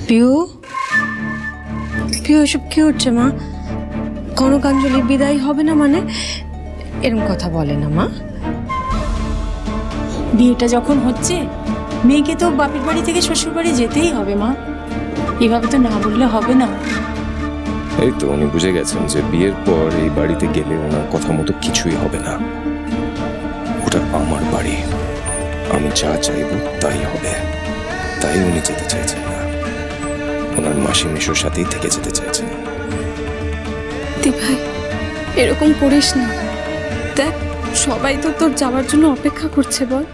পিউ, পিউ এসব কি হচ্ছে মা? কনকাঞ্জলির বিদায় হবে না মানে? এরকম কথা বলে না মা। বিয়েটা যখন হচ্ছে মেয়েকে তো বাপের বাড়ি থেকে শ্বশুর বাড়ি যেতেই হবে মা, এভাবে তো না বললে হবে না। এই তো উনি বুঝে গেছেন যে বিয়ের পর এই বাড়িতে গেলে ওনার কথা মতো কিছুই হবে না। ওটা আমার বাড়ি, আমি যা চাইব তাই হবে। তাই উনি যেতে চাইছেন না, ওনার মাসি মেশোর সাথেই থেকে যেতে চাইছেন। ভাই এরকম করিস না, দেখ সবাই তো তোর যাওয়ার জন্য অপেক্ষা করছে। বল,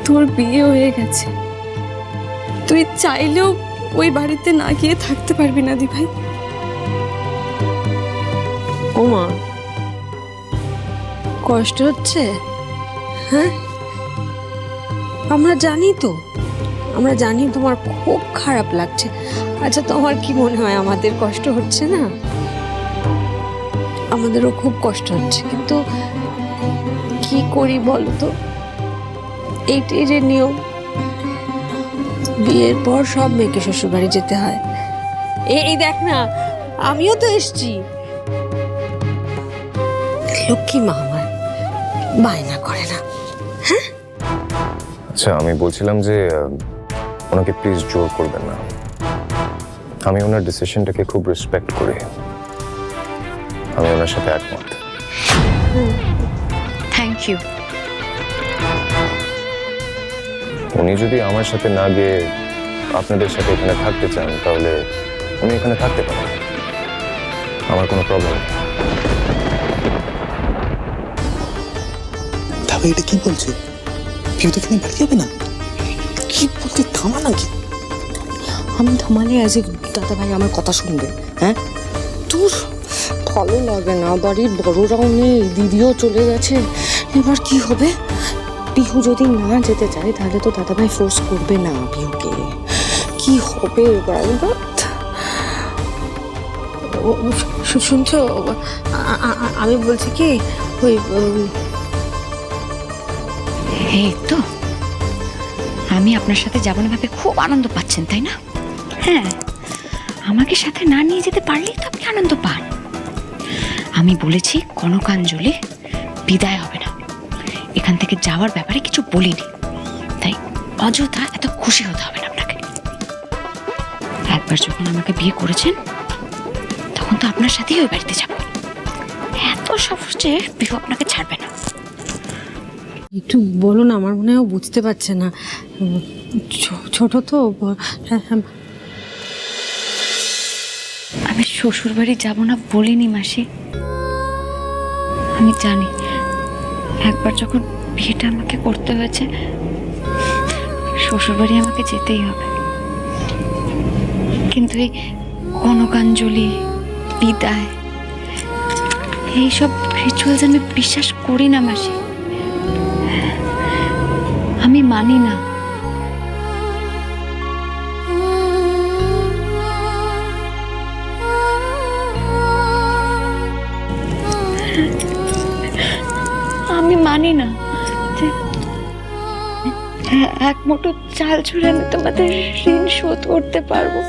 তোর বিয়ে হয়ে গেছে, তুই চাইলেও ওই বাড়িতে না গিয়ে থাকতে পারবি না দি ভাই। ও মা, কষ্ট হচ্ছে? হ্যাঁ, আমরা জানি তো, আমরা জানি তোমার খুব খারাপ লাগছে। আচ্ছা তোমার কি মনে হয় আমাদের কষ্ট হচ্ছে না? আমাদেরও খুব কষ্ট হচ্ছে, কিন্তু কি করি বলো তো? এইটাই যে নিয়ম, বিয়ের পর সব মেয়েকে শ্বশুর বাড়ি যেতে হয়। এই দেখ না, আমিও তো এসছি। লক্ষ্মী মা আমার বায়না করে না। আচ্ছা আমি বলছিলাম যে ওনাকে প্লিজ জোর করবেন না। আমি ওনার ডিসিশনটাকে খুব রেসপেক্ট করি, আমি ওনার সাথে একমত। Thank you. উনি যদি আমার সাথে না গিয়ে আপনাদের সাথে এখানে থাকতে চান তাহলে উনি এখানে থাকতে পারেন, আমার কোনো প্রবলেম নেই। তবে এটা কি বলছে? কেউ তো এখানে বাড়ি যাবে না, কি বলতে? থামা নাকি? আমি থামালে আজ দাদা ভাই আমার কথা শুনবে? হ্যাঁ, তোর ভালো লাগে না, বাড়ির বড়রাও নেই, দিদিও চলে গেছে, এবার কি হবে? পিহু যদি না যেতে চায় তাহলে তো দাদা ভাই ফোর্স করবে না পিহুকে, কি হবে এবার? শুনছো, আমি বলছি কি, ওই এই তো আমি আপনার সাথে যাবো না ভাবে খুব আনন্দ পাচ্ছেন তাই না? হ্যাঁ, আমাকে সাথে না নিয়ে যেতে পারলেই তো আপনি আনন্দ পান। আমি বলেছি কনকাঞ্জলি বিদায় হবে না, এখান থেকে যাওয়ার ব্যাপারে কিছু বলিনি, তাই অযথা এত খুশি হতে হবে না আপনাকে। একবার যখন আমাকে বিয়ে করেছেন তখন তো আপনার সাথেই ওই বাড়িতে যাব, এত সহজে বিয়ে আপনাকে ছাড়বে না। একটু বলো না, আমার মনে হয় ও বুঝতে পারছে না, ছোট তো। আমি শ্বশুর বাড়ি যাবো না বলিনি মাসি, আমি জানি একবার যখন বিয়েটা আমাকে করতে হয়েছে শ্বশুর বাড়ি আমাকে যেতেই হবে, কিন্তু এই কনকাঞ্জলি বিদায় এইসব রিচুয়ালস আমি বিশ্বাস করি না মাসি, আমি মানি না। আমি মানি না যে এক মুঠো চাল ছুঁড়ে আমি তোমাদের ঋণ শোধ করতে পারবো।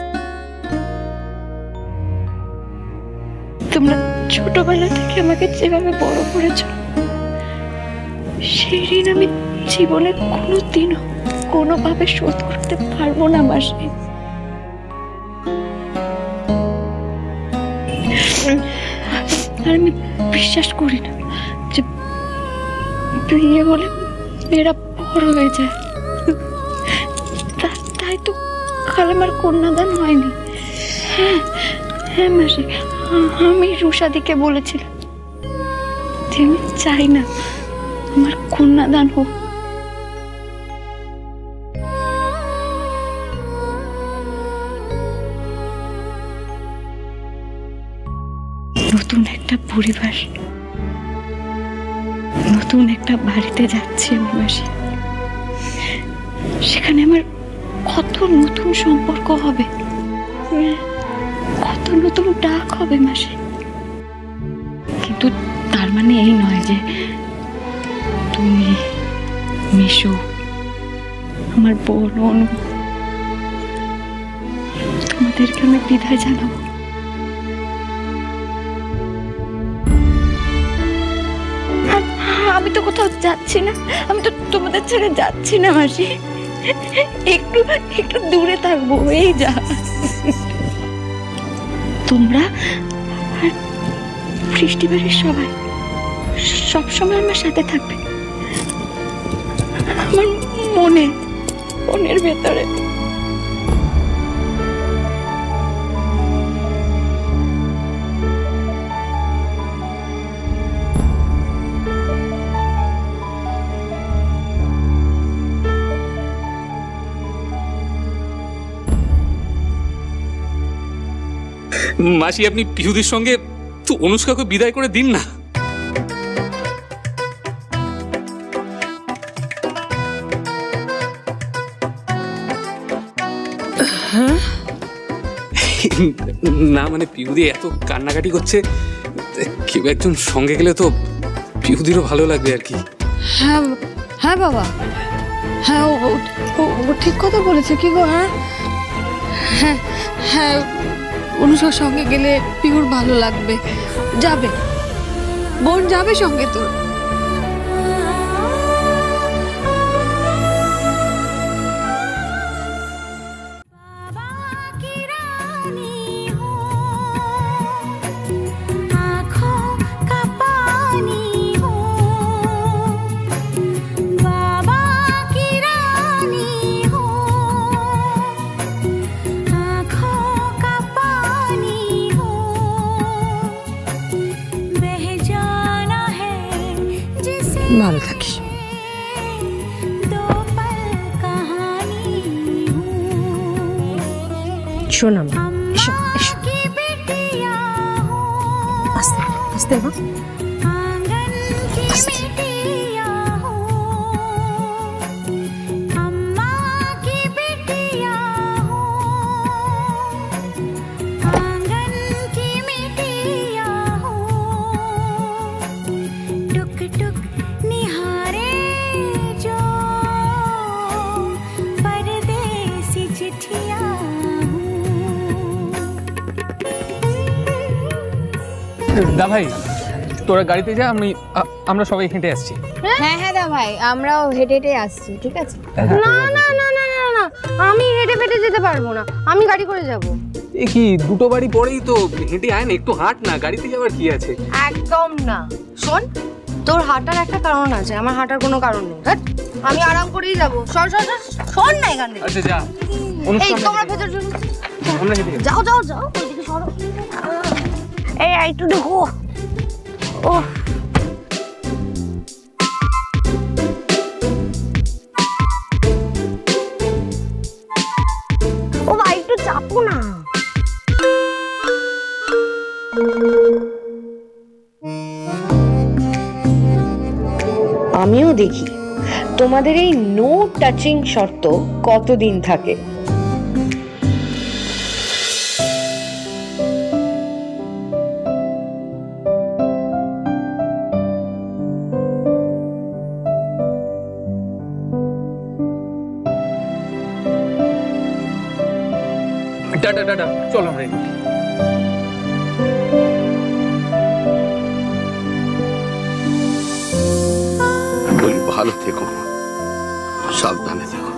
তোমরা ছোটবেলা থেকে আমাকে যেভাবে বড় করেছ সেই ঋণ আমি জীবনে কোনোদিনও কোনোভাবে শোধ করতে পারবো না মাসি। আর আমি বিশ্বাস করি না যে বিয়ে হলে মেয়েরা বড় হয়ে যায়, তাই তো কাল আমার কন্যাদান হয়নি। হ্যাঁ হ্যাঁ মাসি, আমি রুষাদিকে বলেছিলাম যে আমি চাই না আমার কন্যাদান হোক। নতুন একটা পরিবার, নতুন একটা বাড়িতে যাচ্ছি আমি মাসি, সেখানে আমার কত নতুন সম্পর্ক হবে, কত নতুন ডাক হবে মাসি, কিন্তু তার মানে এই নয় যে তুমি, মিশু, আমার বোন, তোমাদেরকে আমি বিদায় জানাবো। আমি তো কোথাও যাচ্ছি না, আমি তো তোমাদের ছেড়ে যাচ্ছি না মাসি। একটু একটু দূরে থাকবো, এই যা। তোমরা আর বৃষ্টি বাড়ির সবাই সবসময় আমার সাথে থাকবে, আমার মনের ভেতরে। মাসি, আপনি পিহুদির সঙ্গে তো অনুষ্কাকে বিদায় করে দিন না। না মানে পিহুদি এত কান্নাকাটি করছে, কেউ একজন সঙ্গে গেলে তো পিহুদিরও ভালো লাগবে আর কি। হ্যাঁ হ্যাঁ বাবা, হ্যাঁ ও ঠিক কথা বলেছে কি গো। হ্যাঁ হ্যাঁ হ্যাঁ, অনুষার সঙ্গে গেলে পিহুর ভালো লাগবে। যাবে বোন, যাবে সঙ্গে তোর। ভালো থাকিস। শোন, এসো এসো, আস্তে আস্তে মা, আস্তে। দা ভাই, তোরা গাড়িতে যা, আমরা সবাই হেঁটে আসছি। হ্যাঁ হ্যাঁ দা ভাই, আমরাও হেঁটে হেঁটে আসছি, ঠিক আছে? না না না না না না, আমি হেঁটে ফেটে যেতে পারবো না, আমি গাড়ি করে যাব। এ কি, দুটো বাড়ি পরেই তো, হেঁটে আয় না, একটু হাঁট না, গাড়িতে যাওয়ার কি আছে? একদম না। শোন, তোর হাঁটার একটা কারণ আছে, আমার হাঁটার কোনো কারণ নেই। ধ্যাৎ, আমি আরাম করেই যাবো। সর সর সর, শোন না এখান থেকে। আচ্ছা যা, এই তোমরা ভেতর চলো, আমরা হেঁটে যাই। যাও যাও যাও, ওইদিকে সরো। এই একটু দেখো। ও ও ভাই, একটু চাপো না। আমিও দেখি তোমাদের এই নো টাচিং শর্ত কতদিন থাকে। টাটা টাটা, চলো আমরা এগোই। বলি ভালো থেকো, সাবধানে থেকো।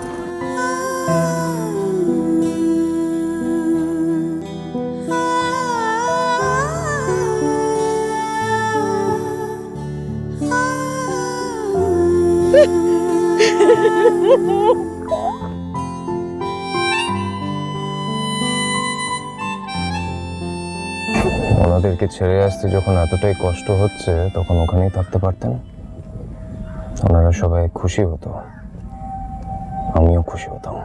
ওনাদেরকে ছেড়ে আসতে যখন এতটাই কষ্ট হচ্ছে, তখন ওখানেই থাকতে পারতেন। ওনারা সবাই খুশি হতো, আমিও খুশি হতাম।